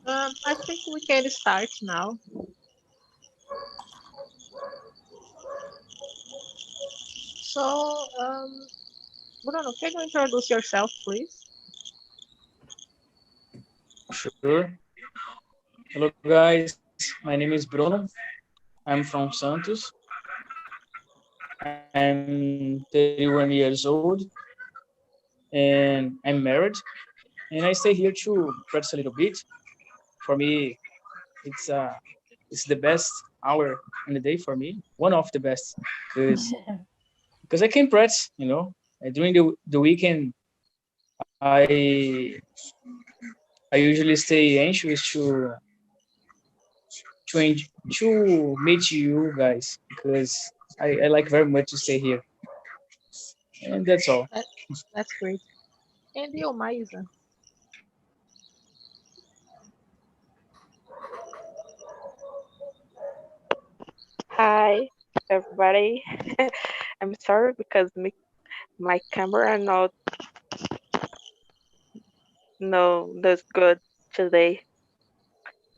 I think we can start now. So, Bruno, can you introduce yourself, please? Sure. Hello, guys. My name is Bruno. I'm from Santos. I'm 31 years old and I'm married. And I stay here to practice a little bit. For me, it's it's the best hour in the day for me. One of the best because I can practice. During the weekend, I I usually stay anxious to meet you guys because I like very much to stay here. And that's all. That, that's great. And you, Maisa? Hi, everybody. I'm sorry because my camera not no that's good today.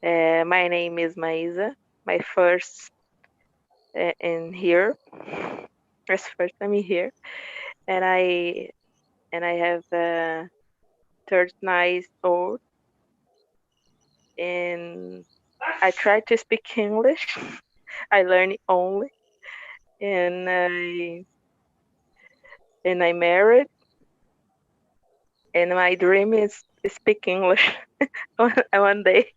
My name is Maisa. My first in here. First time in here, and I have 39 old, and I try to speak English. I learn it only, and I married, and my dream is speak English one day.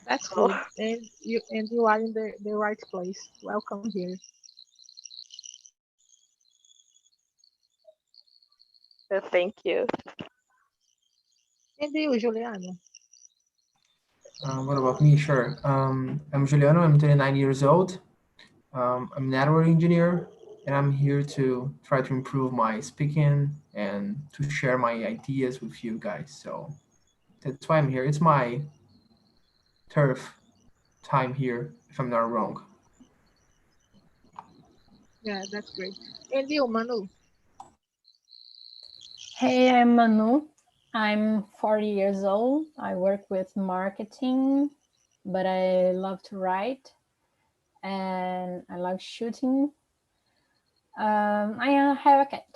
That's Oh, good. And you are in the right place. Welcome here. thank you. And you, Juliana? What about me? Sure. I'm Juliano. I'm 29 years old. I'm a network engineer, and I'm here to try to improve my speaking and to share my ideas with you guys. So that's why I'm here. It's my turf time here, if I'm not wrong. Yeah, that's great. And you, Manu? Hey, I'm Manu. I'm 40 years old. I work with marketing, but I love to write and I love shooting. I have a cat.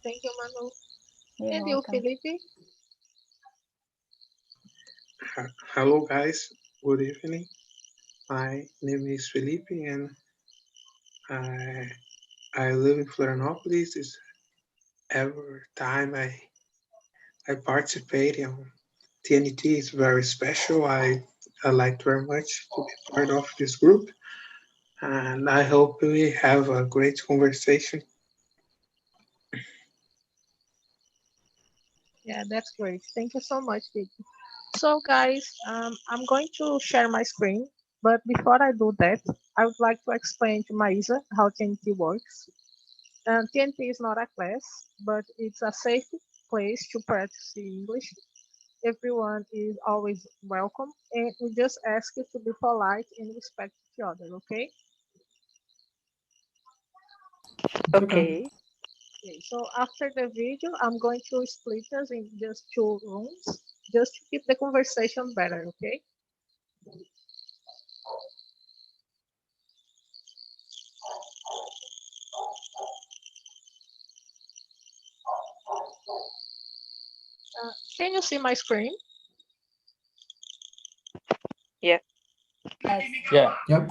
Thank you, Manu. You're And you, welcome. Felipe? Hello, guys. Good evening. My name is Felipe, and I I live in Florianopolis. It's every time I participate in TNT is very special. I like very much to be part of this group, and I hope we have a great conversation. Yeah, that's great. Thank you so much, Felipe. So, guys, I'm going to share my screen. But before I do that, I would like to explain to Maisa how TNT works. TNT is not a class, but it's a safe place to practice English. Everyone is always welcome, and we just ask you to be polite and respect each other, okay? It's okay. Okay. Okay, so after the video, I'm going to split us in just two rooms, just to keep the conversation better, okay? Can you see my screen? Yeah. Yes. Yeah. Yep.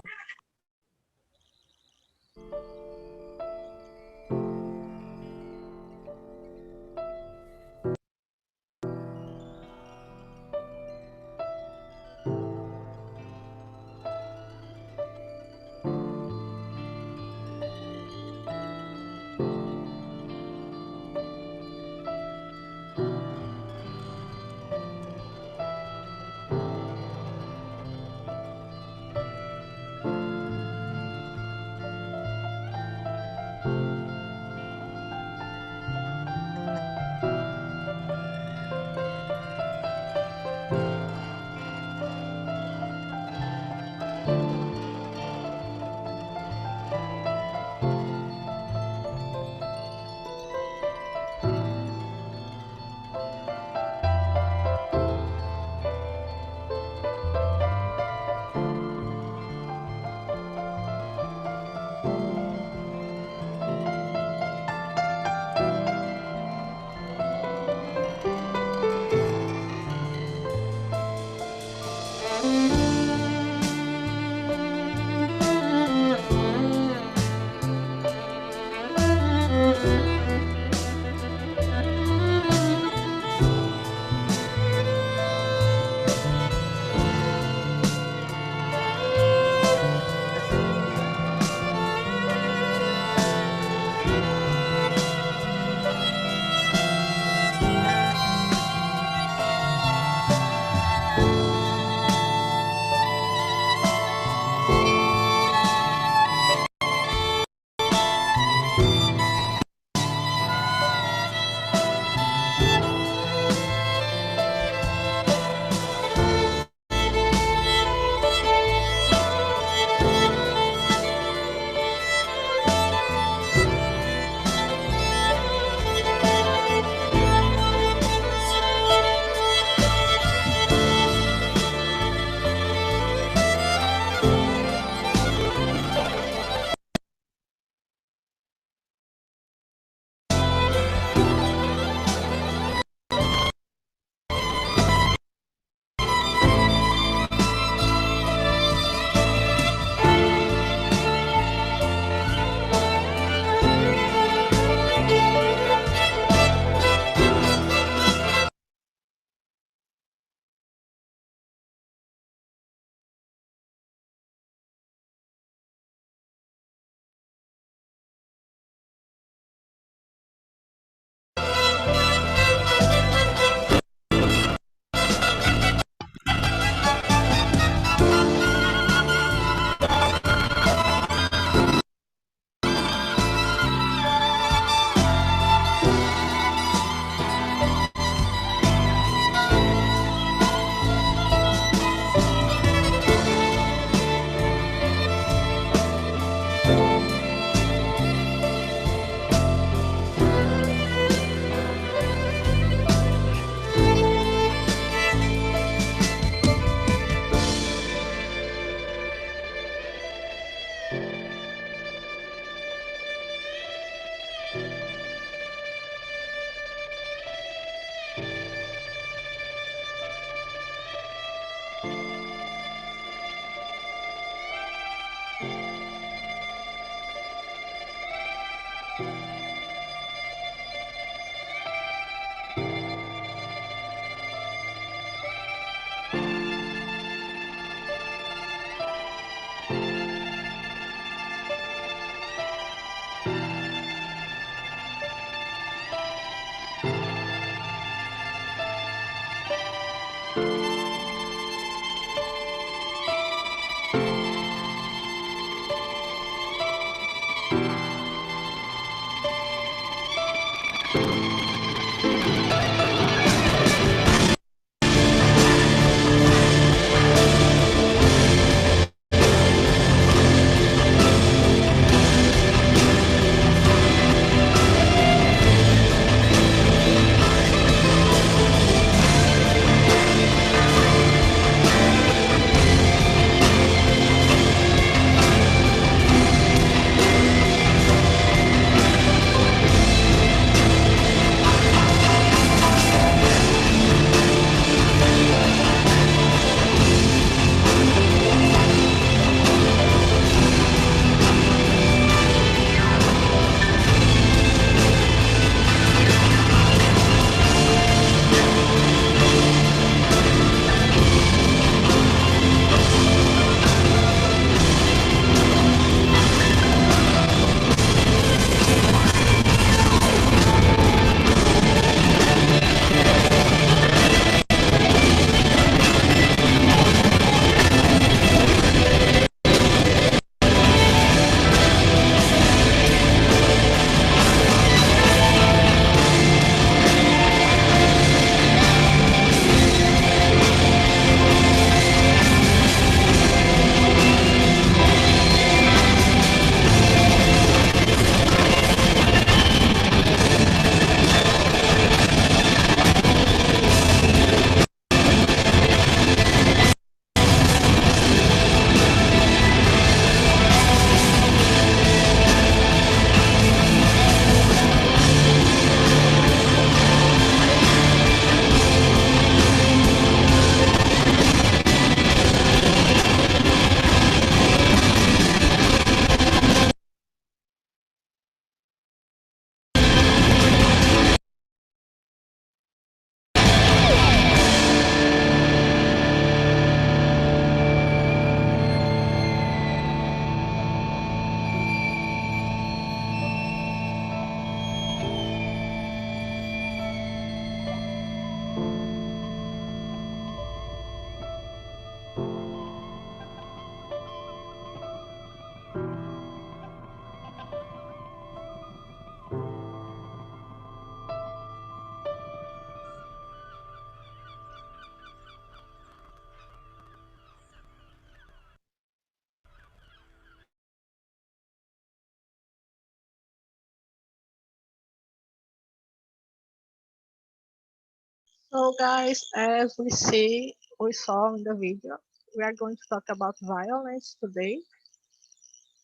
So, guys, as we saw in the video, we are going to talk about violence today,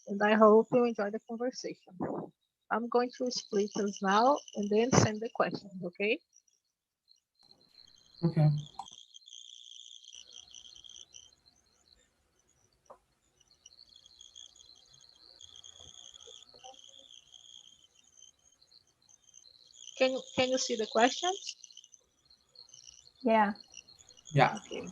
and I hope you enjoy the conversation. I'm going to split us now and then send the questions, okay? Okay. Can you see the questions? Yeah. Yeah. Okay.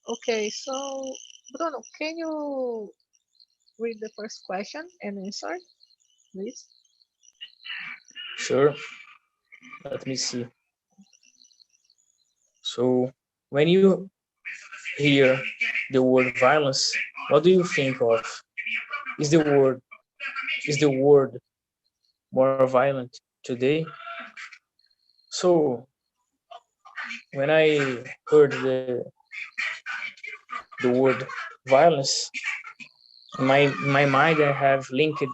Okay, so Bruno, can you read the first question and answer, please? Sure. Let me see. So, when you hear the word violence, what do you think of? Is the word is the world more violent today? So, when I heard the word violence, in my mind I have linked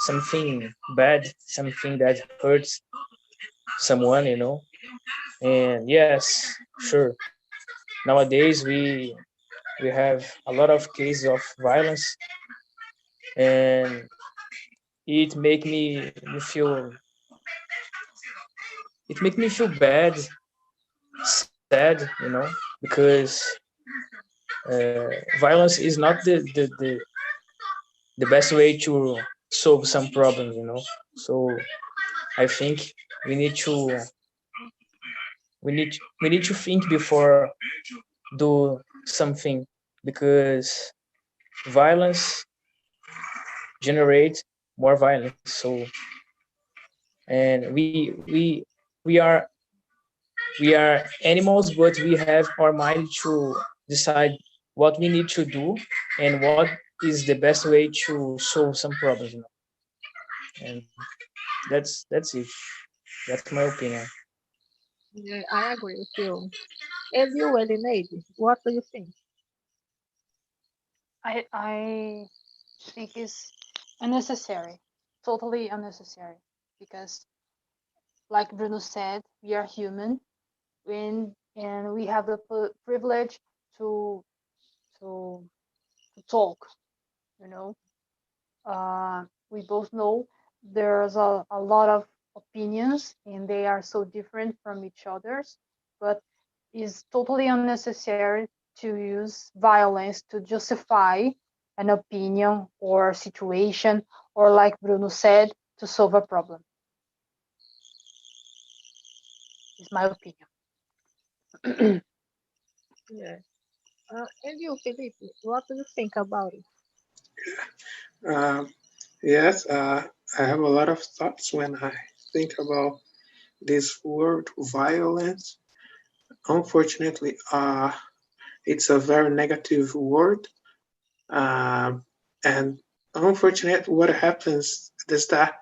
something bad, something that hurts someone, And yes, sure. Nowadays we have a lot of cases of violence, and it make me feel it make me feel bad, sad, because violence is not the best way to solve some problems. So I think we need to we need to think before do something, because violence generates more violence. So, and we are animals, but we have our mind to decide what we need to do and what is the best way to solve some problems. And that's it. That's my opinion. Yeah, I agree with you. And you, Elinade, what do you think? I think is unnecessary, totally unnecessary, because like Bruno said, we are human, and we have the privilege to to to talk. You know, we both know there's a lot of opinions, and they are so different from each other's, but it's totally unnecessary to use violence to justify an opinion or situation, or like Bruno said, to solve a problem. Is my opinion. Yeah. And you, Felipe, what do you think about it? Um, yes, I have a lot of thoughts when I think about this word violence. Unfortunately, it's a very negative word. Um, and unfortunately, what happens is that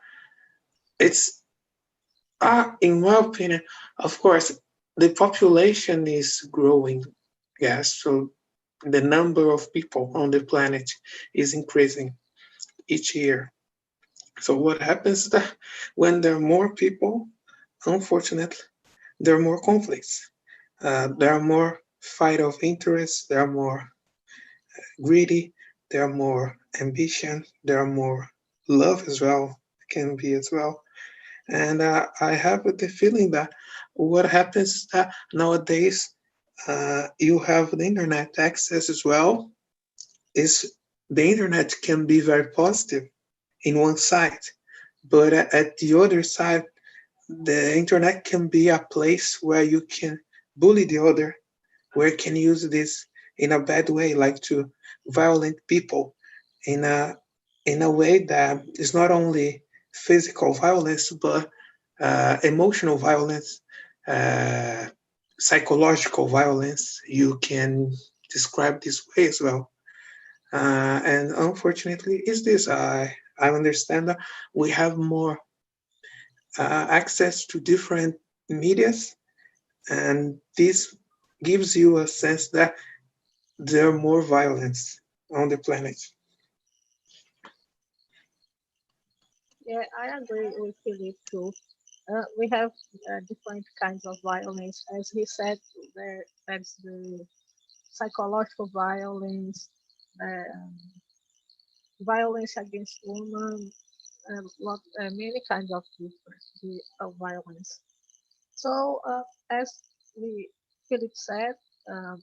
it's, in my opinion, of course, the population is growing. Yes, so the number of people on the planet is increasing each year. So what happens that when there are more people, unfortunately, there are more conflicts. There are more fight of interest. There are more greedy. There are more ambition. There are more love as well. Can be as well. And I have the feeling that what happens is that nowadays you have the internet access as well. Is the internet can be very positive in one side, but at the other side, the internet can be a place where you can bully the other, where you can use this in a bad way, like to violate people in a way that is not only physical violence but emotional violence, uh, psychological violence. You can describe this way as well. And unfortunately, is this I understand that we have more access to different medias, and this gives you a sense that there are more violence on the planet. Yeah, I agree with Philip too. We have different kinds of violence. As he said, that's the psychological violence, violence against women, many kinds of of violence. So, as we Philip said, um,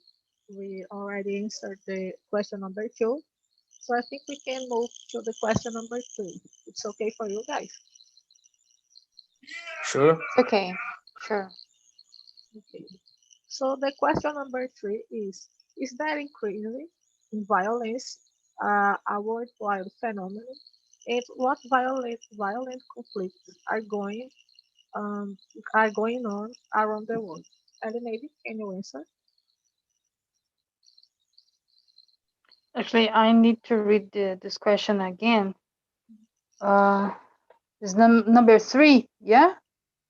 we already answered the question number two. So I think we can move to the question number three. It's okay for you guys. Sure. It's okay. Sure. Okay. So the question number three is that increasing in violence a worldwide phenomenon? And what violent conflicts um, are going on around the world? And maybe can you answer? Actually, I need to read this question again. Uh, is number three? Yeah.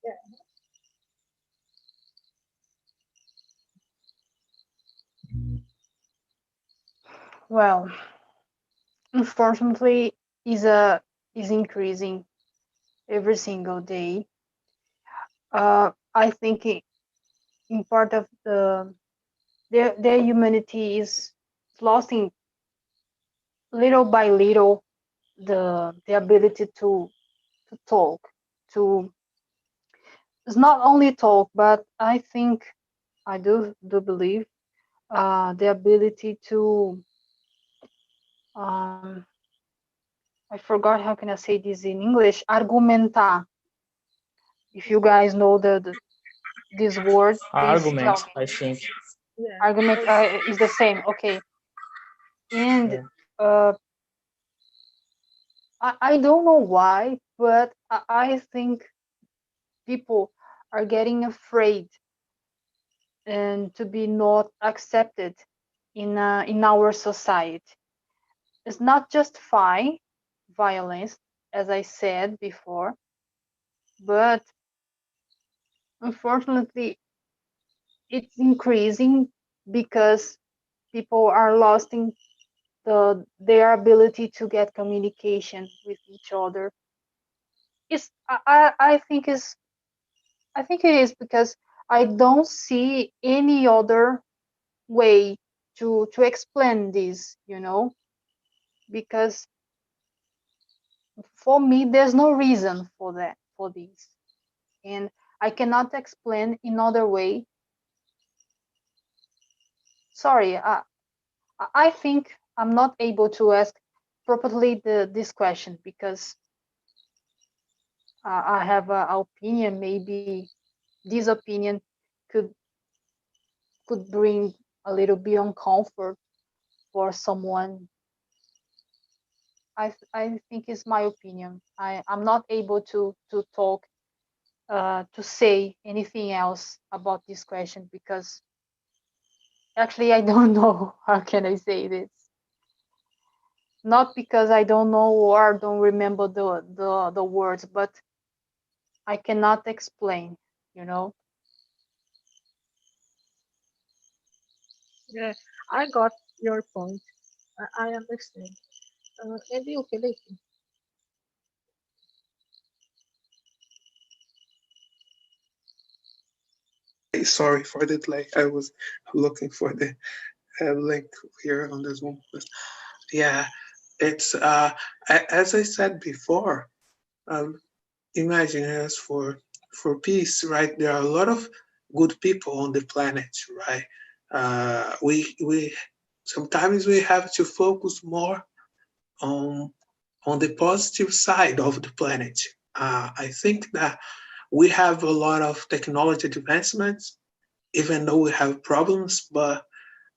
Yeah. Well, unfortunately, is increasing every single day. I think in part of their humanity is losing little by little the ability to talk, to it's not only talk, but I think I do believe the ability to um I forgot how can I say this in English, argumentar, If you guys know the this word, please Argument, tell me. I think. Yeah. Argument As is the same. Okay. And Yeah. uh, I don't know why, but I think people are getting afraid and to be not accepted in our society. It's not justifying violence, as I said before, but unfortunately, it's increasing because people are losing their ability to get communication with each other. It's I think it is because I don't see any other way to explain this, because for me there's no reason for that for this, and I cannot explain in other way. Sorry, I think I'm not able to ask properly this question because I have an opinion. Maybe this opinion could could bring a little bit uncomfort for someone. I think it's my opinion. I'm not able to talk to say anything else about this question because actually I don't know how can I say this. Not because I don't know or don't remember the words, but I cannot explain, you know. yeah, I got your point. I understand. And you, Felipe? Sorry for the delay. I was looking for the link here on this one. Yeah, it's as I said before. Um, Imagine us for peace, right? There are a lot of good people on the planet, right? We sometimes we have to focus more on on the positive side of the planet. I think that we have a lot of technology advancements, even though we have problems. But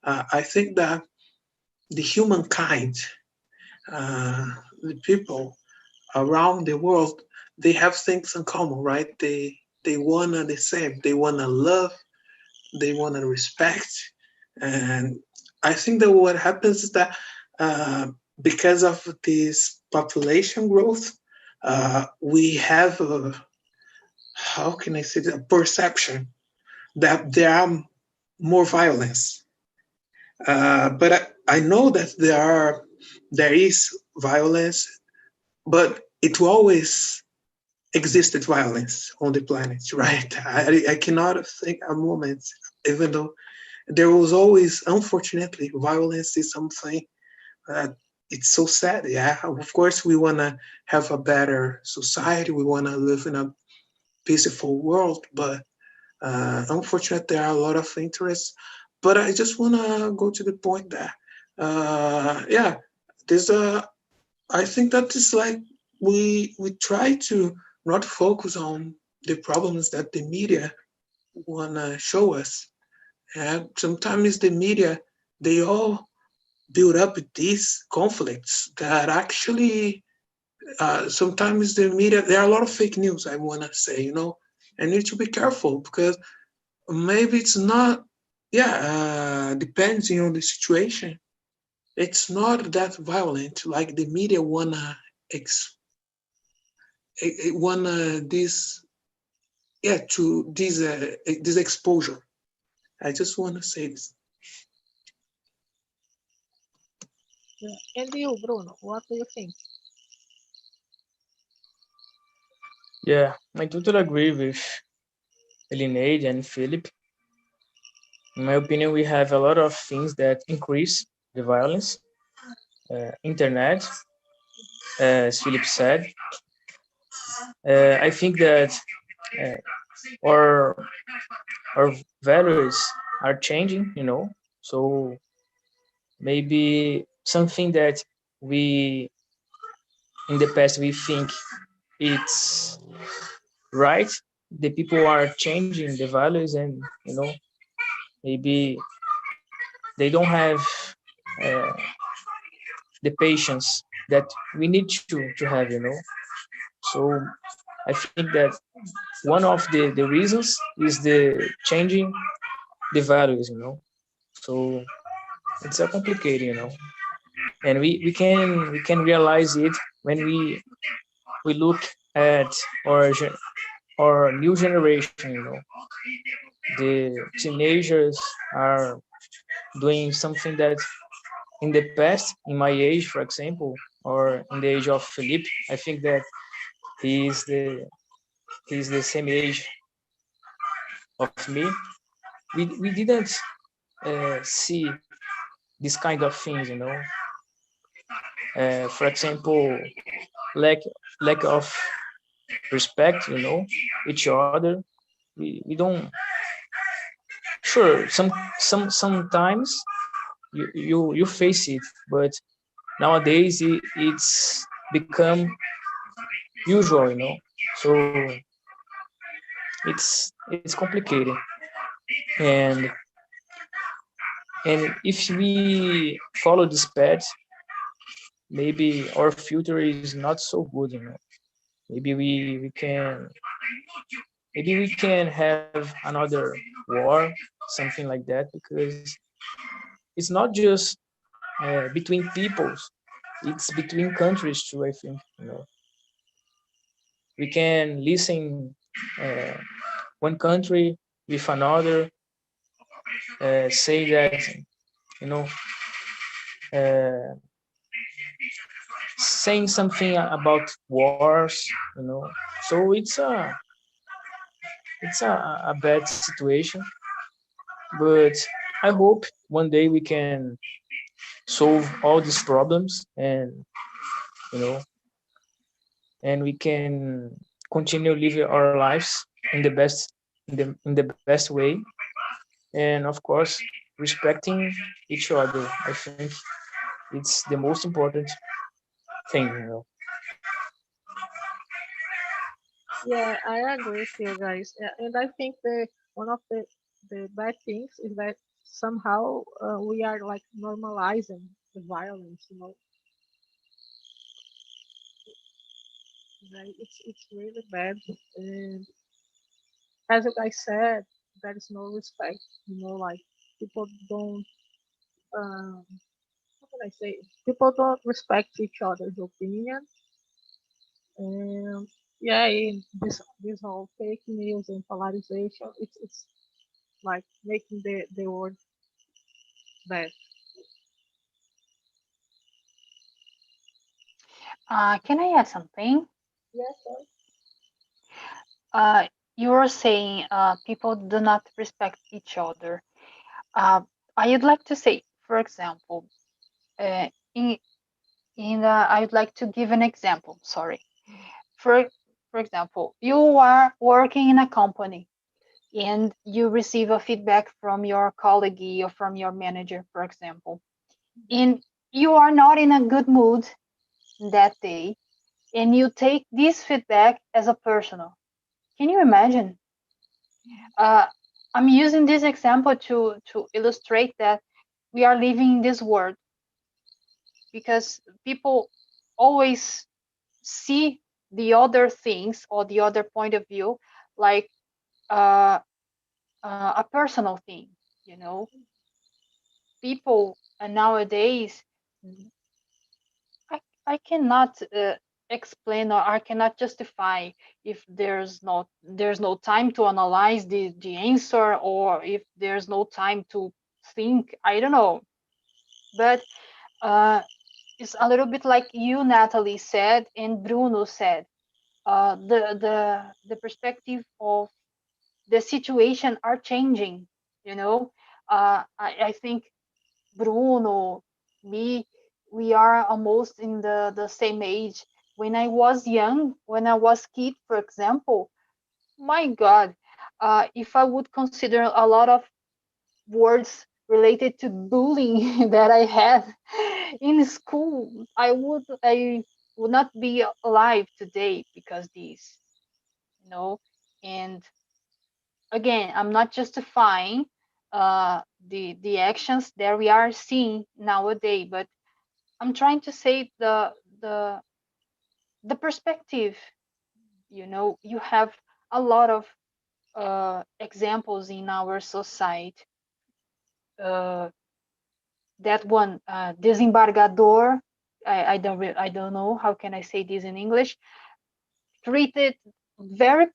I think that the humankind, uh, the people around the world, they have things in common, right? They wanna the same. They wanna love. They wanna respect. And I think that what happens is that uh, because of this population growth, we have a, how can I say that, a perception that there are more violence. But I know that there is violence, but it will always existed violence on the planet, right? I cannot think a moment, even though there was always, unfortunately, violence is something that it's so sad. Yeah, of course, we want to have a better society. We want to live in a peaceful world, but unfortunately, there are a lot of interests. But I just want to go to the point that, yeah, there's a I think that is like we try to not focus on the problems that the media wanna show us. And sometimes the media they all build up these conflicts that actually sometimes the media there are a lot of fake news I wanna say, and you need to be careful because maybe it's not depending on the situation. It's not that violent like the media wanna ex- it want this to this exposure. I just want to say this. Yeah. And you, Bruno? What do you think? Yeah, I totally agree with Elineide and Philip. In my opinion, we have a lot of things that increase the violence. Internet, as Philip said. I think that uh, our our values are changing, So maybe something that we in the past we think it's right the people are changing the values, and maybe they don't have uh, the patience that we need to have. So I think that one of the reasons is the changing the values. So it's a complicated, and we can realize it when we look at our our new generation. The teenagers are doing something that in the past, in my age, for example, or in the age of Felipe, I think that he is the he's the same age of me. We didn't see this kind of things. For example, lack lack of respect. Each other. We don't. Sure, sometimes you face it, but nowadays it's become usual. So it's complicated, and if we follow this path, maybe our future is not so good. Maybe we can have another war, something like that, because it's not just between peoples, it's between countries too. I think we can listen uh, one country with another say that you know uh, saying something about wars. So it's a bad situation, but I hope one day we can solve all these problems, you know and we can continue living our lives in the best in the best way, and of course respecting each other. I think it's the most important thing. Yeah, I agree with you guys. Yeah, and I think the one of the bad things is that somehow we are like normalizing the violence. Right? It's really bad. And as you guys said, there is no respect. Like people don't. How can I say? People don't respect each other's opinion. And yeah, in this whole fake news and polarization, it's like making the world bad. Can I add something? Yes, sir. Uh, you were saying people do not respect each other. Uh, I would like to say, for example, uh, in I would like to give an example. Sorry. For for example, you are working in a company and you receive a feedback from your colleague or from your manager, for example, and you are not in a good mood that day, and you take this feedback as a personal. Can you imagine? Uh, I'm using this example to illustrate that we are living in this world because people always see the other things or the other point of view like uh, a personal thing. You know, people nowadays, I, I cannot explain or I cannot justify if there's no time to analyze the answer or if there's no time to think. I don't know, but uh, it's a little bit like you, Natalie, said and Bruno said. The perspective of the situation are changing. You know, I think Bruno, me, we are almost in the same age. When I was young, when I was kid, for example, my God, if I would consider a lot of words related to bullying that I had in school, I would not be alive today because these, you know. And again, I'm not justifying the actions that we are seeing nowadays, but I'm trying to say the the perspective. You have a lot of examples in our society. Uh, that one, desembargador, I don't know how can I say this in English, treated very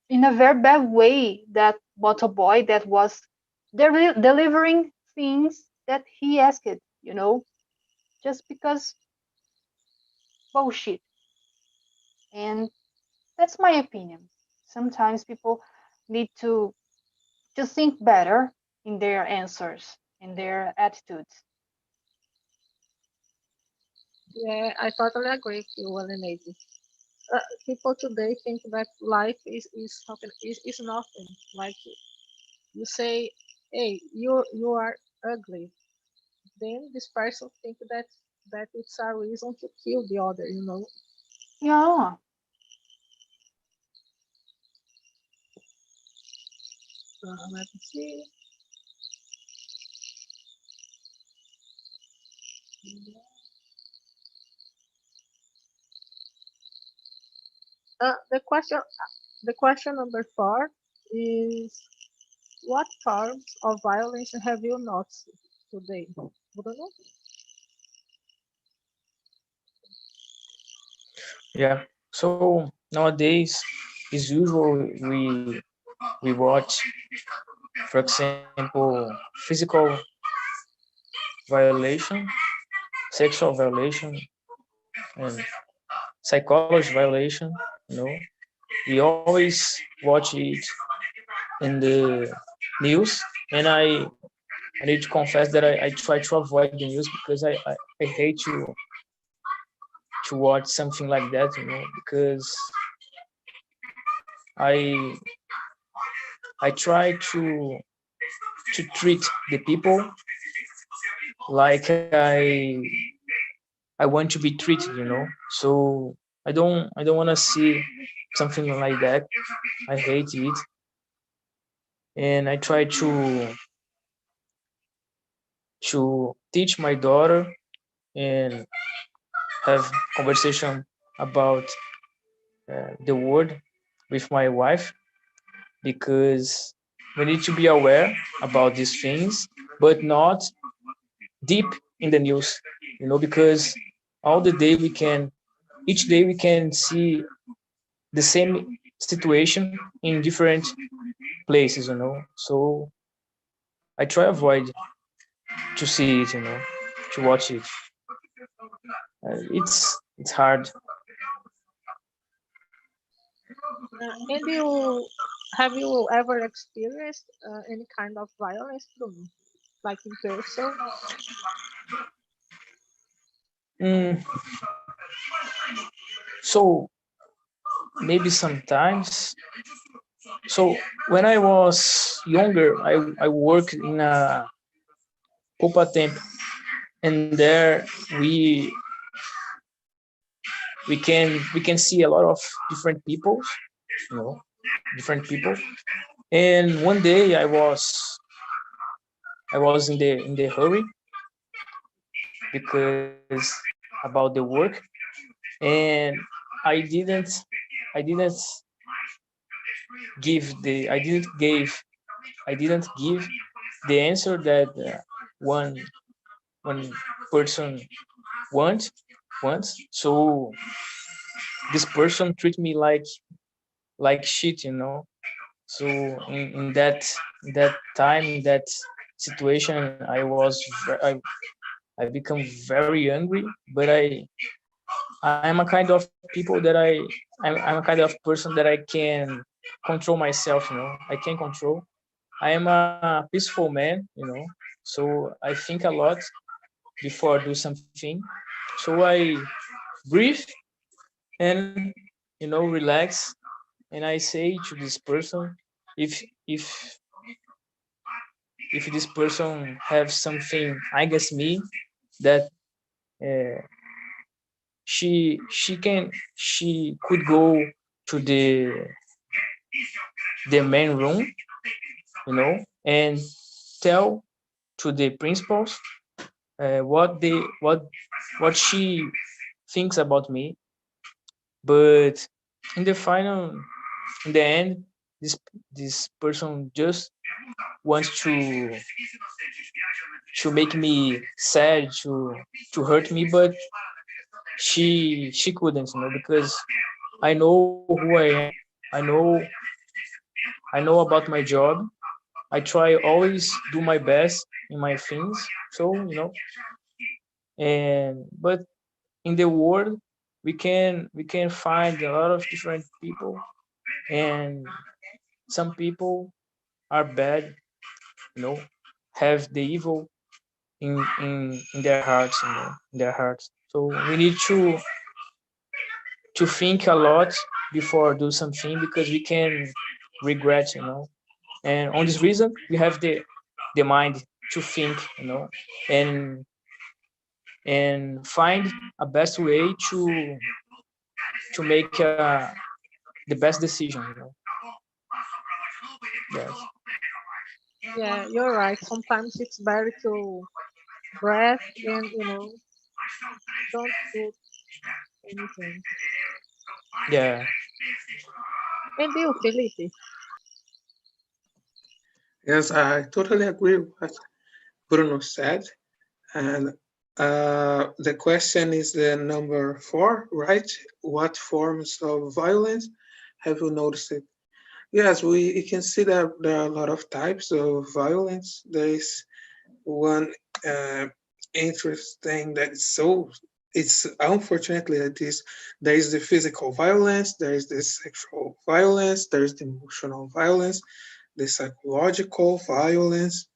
in a very bad way that motoboy that was delivering things that he asked, just because bullshit. And that's my opinion. Sometimes people need to think better in their answers, in their attitudes. Yeah, I totally agree with you, Lady. People today think that life is nothing. Like you say, hey, you are ugly. Then this person think that it's a reason to kill the other. Yeah. Let me see. The question number 4 is, what forms of violence have you noticed today, Bruno? Yeah. So nowadays, it's usual we watch, for example, physical violation, sexual violation, and psychology violation. You know, we always watch it in the news, and I need to confess that I try to avoid the news because I hate to watch something like that, because I I try to treat the people like I want to be treated. So I don't want to see something like that. I hate it, and I try to teach my daughter and have conversation about the word with my wife, because we need to be aware about these things, but not deep in the news, because all the day we can, each day we can see the same situation in different places. So I try avoid to see it, to watch it. It's hard. And have you ever experienced any kind of violence, Bruno? Like in person? Mm, so maybe sometimes. So when I was younger, I worked in a Copa Temp, and there we can see a lot of different people, you know, different people. And one day I was in the hurry because about the work, and I didn't I didn't I didn't give the answer that one person want wants. So this person treat me like shit. So in that time, in that situation, I become very angry, but I'm a kind of people that I'm a kind of person that I can control myself. I can control. I am a peaceful man. So I think a lot before I do something. So I breathe and relax, and I say to this person, if if this person have something against me, that uh, she could go to the the main room, and tell to the principals what she thinks about me. But in the final, in the end, this person just wants to make me sad, to hurt me, but she couldn't, because I know who I am. I know I know about my job. I try always do my best in my things. So and but in the world we can find a lot of different people, and some people are bad, you know, have the evil in their hearts, in their hearts. So we need to think a lot before do something, because we can regret, and on this reason we have the mind to think, and find a best way to make the best decision. Yes. Yeah, you're right. Sometimes it's better to breath than, don't do anything. Yeah. And you, Felipe? Yes, I totally agree with what Bruno said. And the question is the number 4, right? What forms of violence have you noticed? Yes, we can see that there are a lot of types of violence. There is one uh, interesting that is so, it's unfortunately that is, there is the physical violence, there is the sexual violence, there is the emotional violence, the psychological violence,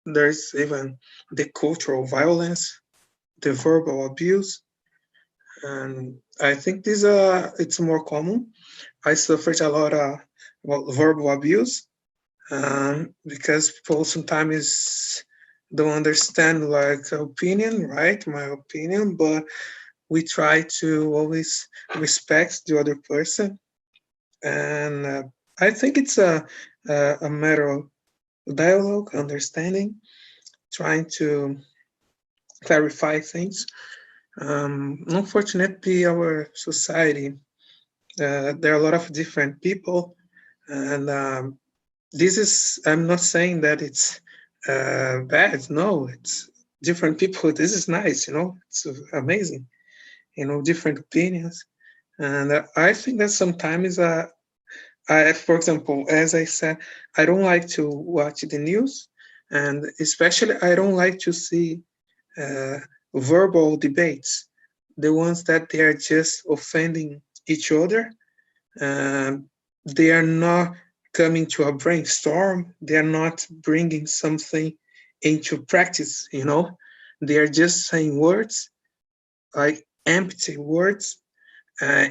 there's even the cultural violence, the verbal abuse, and I think these are, it's more common. I suffered a lot of, well, verbal abuse, because people sometimes don't understand like opinion, right? My opinion, but we try to always respect the other person, and I think it's a matter of dialogue, understanding, trying to clarify things. Unfortunately, our society, there are a lot of different people, and this is, I'm not saying that it's bad. No, it's different people. This is nice, it's amazing, different opinions. And I think that sometimes, for example, as I said, I don't like to watch the news, and especially I don't like to see uh, verbal debates, the ones that they are just offending each other. Um, they are not coming to a brainstorm. They are not bringing something into practice. They are just saying words, like empty words,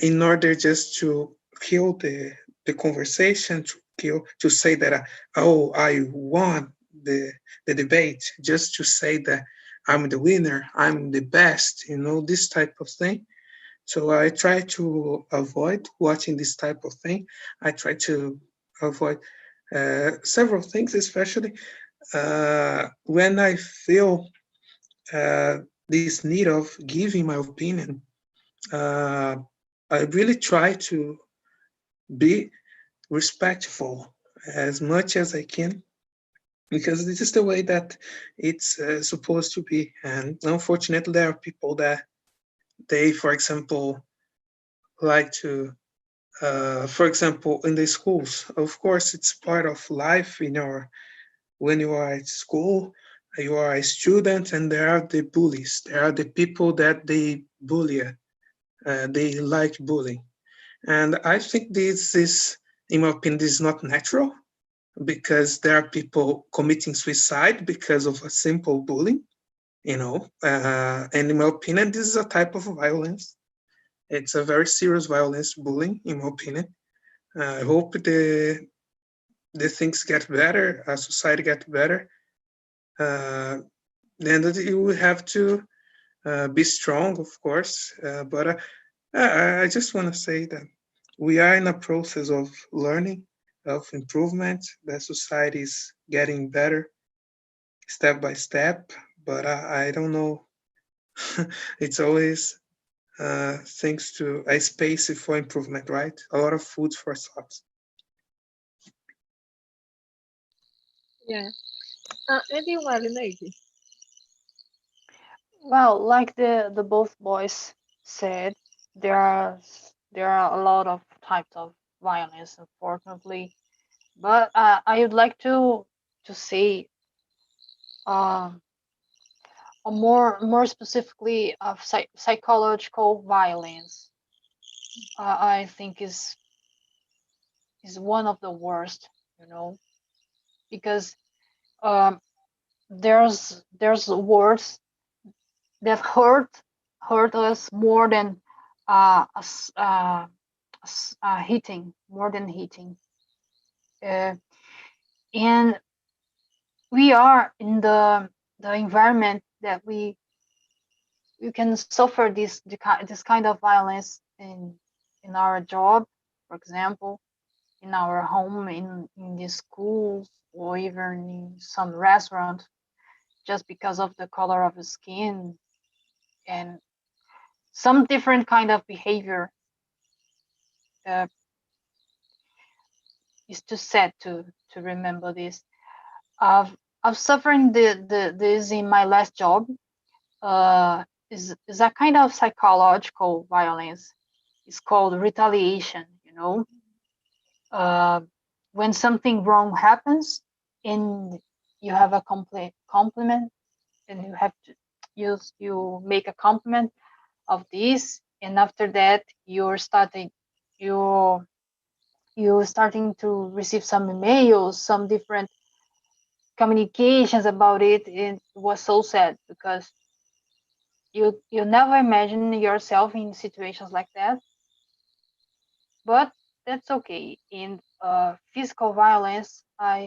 in order just to kill the conversation, to say that oh, I won the debate, just to say that I'm the winner, I'm the best, this type of thing. So I try to avoid watching this type of thing. I try to avoid several things, especially when I feel uh, this need of giving my opinion. uh, I really try to be respectful as much as I can, because this is the way that it's supposed to be. And unfortunately, there are people that they, for example, like to, for example, in the schools, of course, it's part of life in your, when you are at school, you are a student, and there are the bullies. There are the people that they bully. They like bullying. And I think this is, in my opinion, this is not natural, because there are people committing suicide because of a simple bullying, and in my opinion, this is a type of violence. It's a very serious violence, bullying, in my opinion. I hope the things get better, our society get better. Then you have to be strong, of course. But I just want to say that We are in a process of learning, of improvement. The society is getting better step by step, but I don't know. It's always thanks to a space for improvement, right? A lot of food for thought. Yeah. And you, Marinade? Well, like the both boys said, there are a lot of types of violence, unfortunately. But I would like to say um more specifically of psychological violence. I think is one of the worst, you know, because um there's words that hurt us more than us hitting, more than hitting. Uh, and we are in the environment that we can suffer this kind of violence in our job, for example, in our home, in the schools, or even in some restaurant, just because of the color of the skin and some different kind of behavior. uh, is too sad to remember this. I've suffered this in my last job. Is a kind of psychological violence. It's called retaliation. You know, uh, when something wrong happens and you have a compliment, and you have to you make a compliment of this, and after that you you're starting to receive some emails, some different communications about it. It was so sad because you never imagine yourself in situations like that. But that's okay. In physical violence, I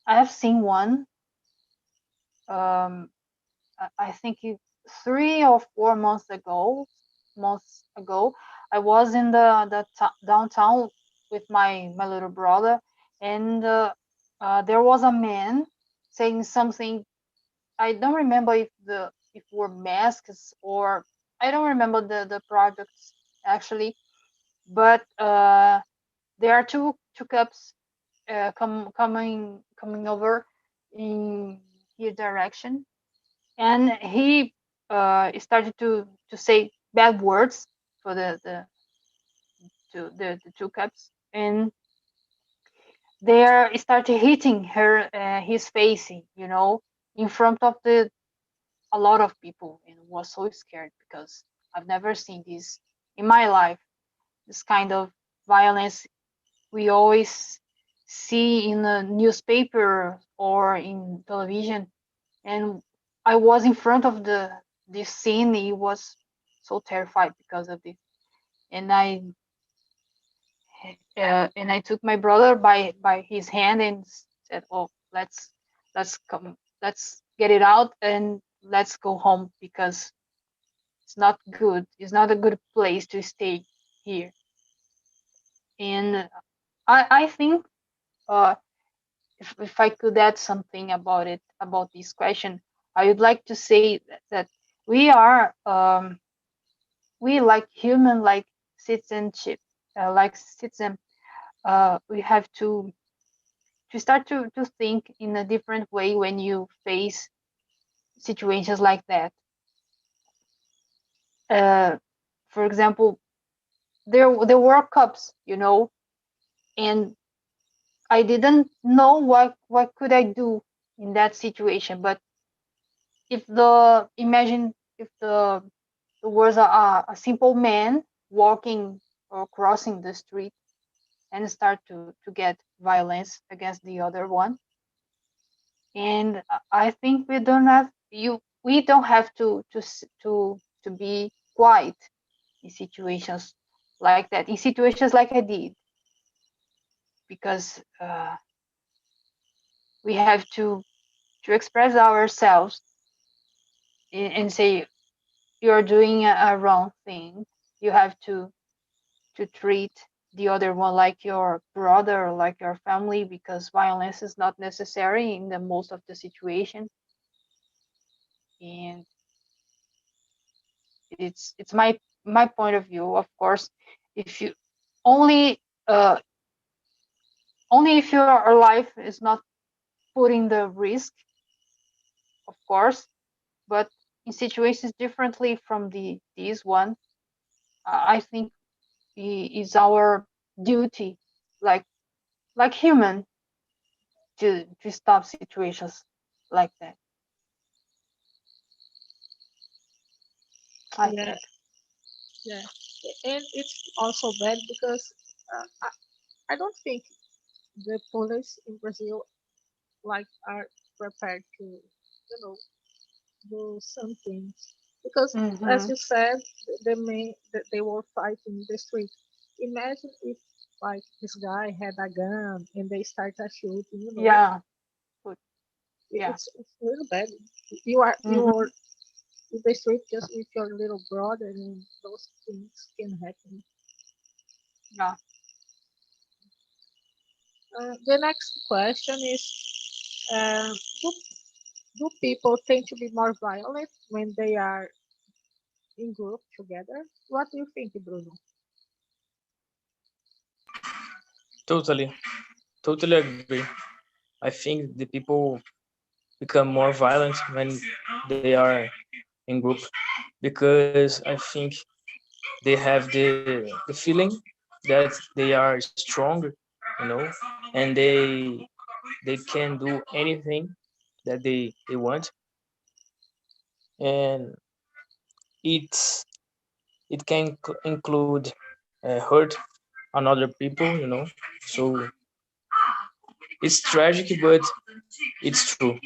have seen one. Um, I think 3 or 4 months ago. I was in the downtown with my little brother, and there was a man saying something. I don't remember if were masks, or I don't remember the products actually, but there are two cups coming over in his direction, and he started to say bad words for the two cups, and they started hitting her his face, in front of the a lot of people, and was so scared because I've never seen this in my life. This kind of violence we always see in the newspaper or in television, and I was in front of this scene. He was so terrified because of this, and I took my brother by his hand and said, "Oh, let's come, let's get it out and let's go home because it's not good. It's not a good place to stay here." And I think uh, if I could add something about it, about this question, I would like to say that we are we like human, like citizenship, like citizen. We have to start to think in a different way when you face situations like that. Uh, for example, there were cups, and I didn't know what could I do in that situation. But if the imagine if there was a simple man walking or crossing the street and start to get violence against the other one, and I think we don't have to be quiet in situations like that, in situations like I did, because we have to express ourselves and say you're doing a wrong thing. You have to treat the other one like your brother or like your family, because violence is not necessary in the most of the situation. And it's my point of view. Of course, if you only uh only if your life is not putting the risk, of course, but in situations differently from this one, I think is our duty, like human, to stop situations like that, I Yeah, think. yeah. And it's also bad because I don't think the police in Brazil like are prepared to, do some things because, as Mm-hmm. you said, they were fighting in the street. Imagine if like this guy had a gun and they start a shooting. Yeah, good. Yeah. It's a little bad. You're Mm-hmm. in the street just with your little brother, and those things can happen. Yeah. The next question is: do people tend to be more violent when they are in group together? What do you think, Bruno? Totally, totally agree. I think the people become more violent when they are in group because I think they have the feeling that they are strong, and they can do anything that they want, and it's it can include hurt another people, so it's tragic, but it's true.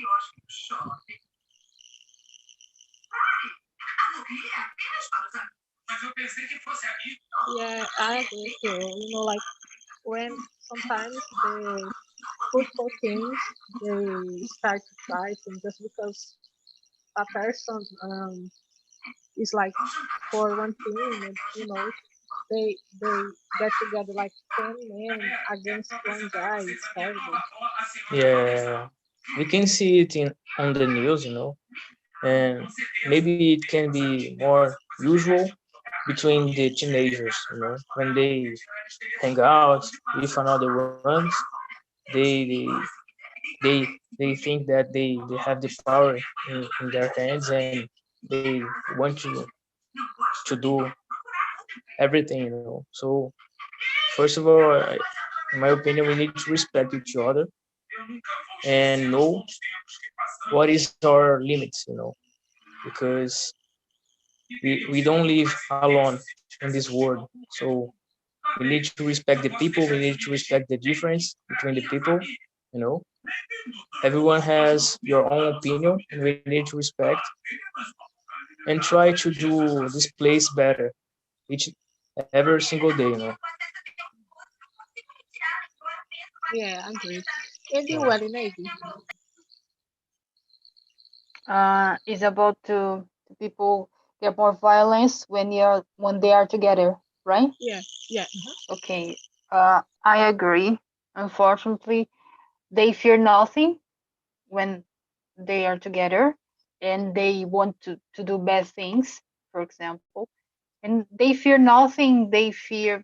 Yeah, I agree too. Like when sometimes the football teams they start fighting just because a person is like for one team, and they get together like 10 men against one guy. It's terrible. Yeah, we can see it in on the news, and maybe it can be more usual between the teenagers, when they hang out with another ones, they they they they think that they have the power in their hands, and they want to do everything, so first of all, in my opinion, we need to respect each other and know what is our limits, because we don't live alone in this world. So we need to respect the people. We need to respect the difference between the people. You know, everyone has your own opinion, and we need to respect and try to do this place better each every single day. Yeah, I agree. And you, Yeah. Navy? Is about to people get more violence when they are together, right? Yeah, yeah, Okay. I agree. Unfortunately, they fear nothing when they are together, and they want to do bad things, for example. And they fear nothing, they fear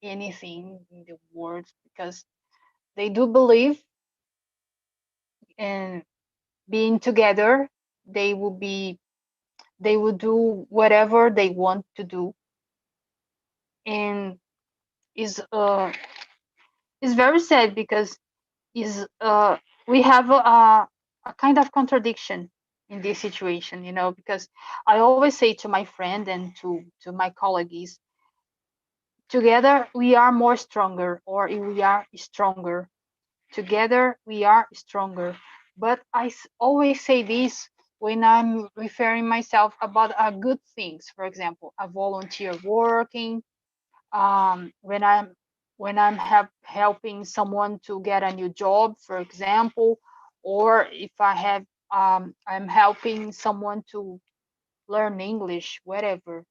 anything in the world, because they do believe in being together. They will be they will do whatever they want to do. And is is very sad, because is we have a kind of contradiction in this situation, because I always say to my friend and to my colleagues, together we are more stronger, or we are stronger. Together we are stronger. But always say this when I'm referring myself about good things, for example, a volunteer working, when I'm helping someone to get a new job, for example, or if I'm helping someone to learn English, whatever.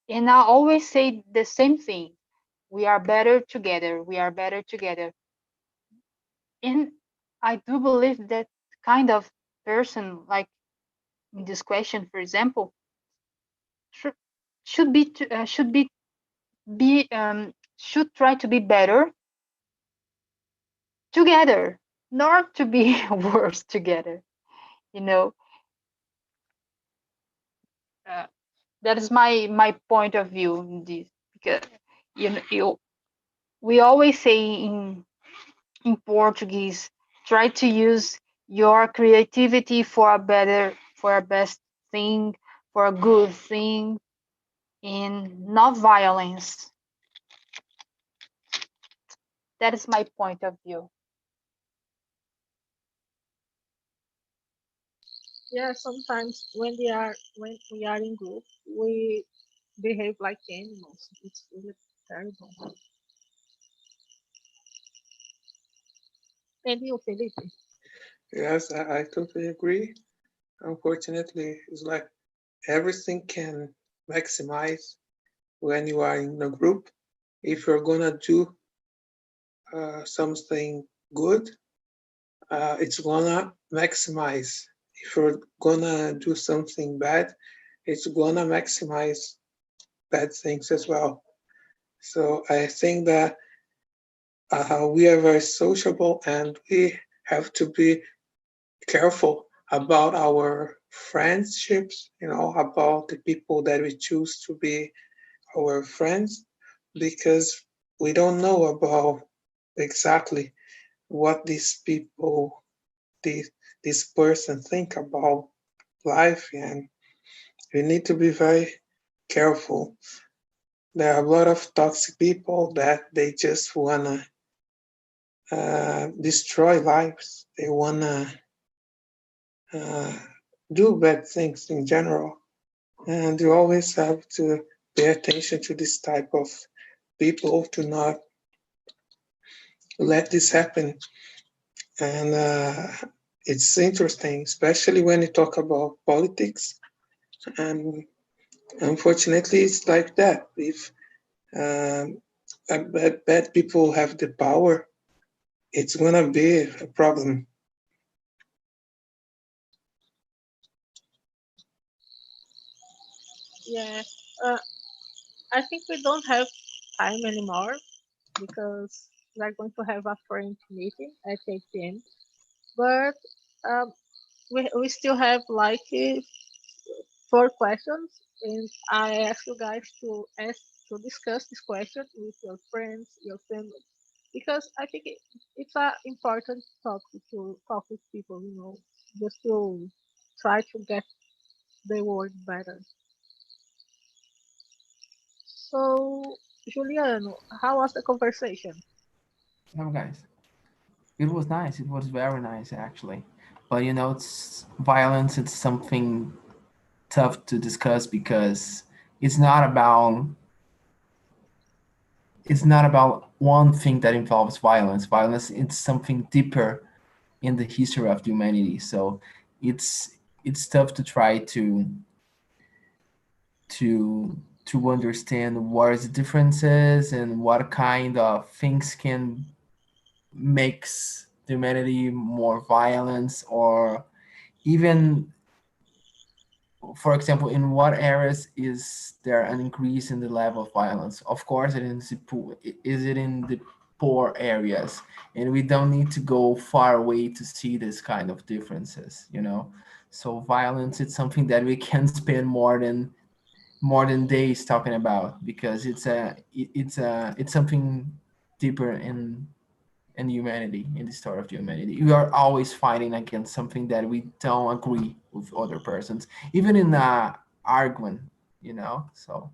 And I always say the same thing. We are better together. We are better together. And I do believe that kind of person, like in this question, for example, should should be should try to be better together, not to be worse together. You know, uh, that is my point of view in this, because we always say in Portuguese, try to use your creativity for a better, for a best thing, for a good thing, and not violence. That is my point of view. Yeah, sometimes when we are in group, we behave like animals. It's really terrible. And you, Felipe? Yes, I totally agree. Unfortunately, it's like everything can maximize when you are in a group. If you're gonna do something good, it's gonna maximize. If you're gonna do something bad, it's gonna maximize bad things as well. So I think that we are very sociable and we have to be careful about our friendships, about the people that we choose to be our friends, because we don't know about exactly what these people, this, this person think about life, and we need to be very careful. There are a lot of toxic people that they just wanna destroy lives. They wanna uh, do bad things in general, and you always have to pay attention to this type of people to not let this happen. And it's interesting, especially when you talk about politics. And unfortunately, it's like that. If um, bad people have the power, it's gonna be a problem. Yeah. Uh, I think we don't have time anymore because we are going to have a friend meeting at 8 p.m. But um, we still have like 4 questions, and I ask you guys to discuss this question with your friends, your family, because I think it's a important topic to talk with people, just to try to get the word better. So, Juliano, how was the conversation? Hello, guys. It was nice. It was very nice, actually. But it's violence. It's something tough to discuss because it's not about it's not about one thing that involves violence. Violence, it's something deeper in the history of humanity. So it's tough to try to understand what is the differences and what kind of things can makes the humanity more violence, or even, for example, in what areas is there an increase in the level of violence? Of course, is it in the poor areas, and we don't need to go far away to see this kind of differences. So violence, it's something that we can spend more than days talking about, because it's something deeper in humanity, in the story of humanity. We are always fighting against something that we don't agree with other persons, even in a argument. So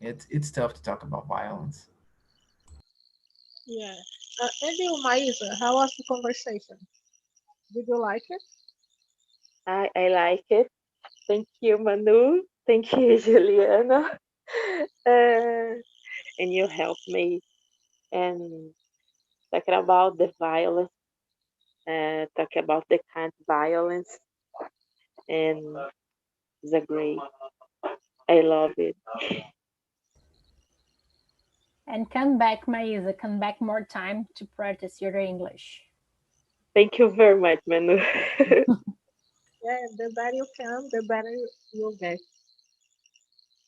it's tough to talk about violence. Yeah. And you, Maisa, how was the conversation? Did you like it? I like it. Thank you, Manu. Thank you, Juliana. And you helped me. And talking about the violence, talk about the kind of violence, and it's a great. I love it. And come back, Maisa. Come back more time to practice your English. Thank you very much, Manu. Yeah, the better you come, the better you'll get.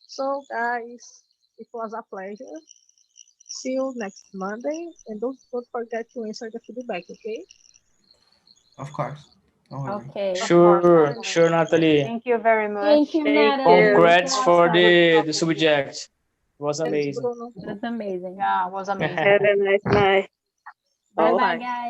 So, guys, it was a pleasure. See you next Monday, and don't forget to answer the feedback, okay? Of course. Don't worry. Okay. Of course, Sure, of sure, course. Natalie. Thank you very Thank much. you, Thank Natalie. you. Congrats That was for It was fun. good the talking to you. subject. It was Thanks, amazing. Bruno. It was amazing. Yeah, it was amazing. Have a nice night. Bye Oh. bye, Bye-bye. guys.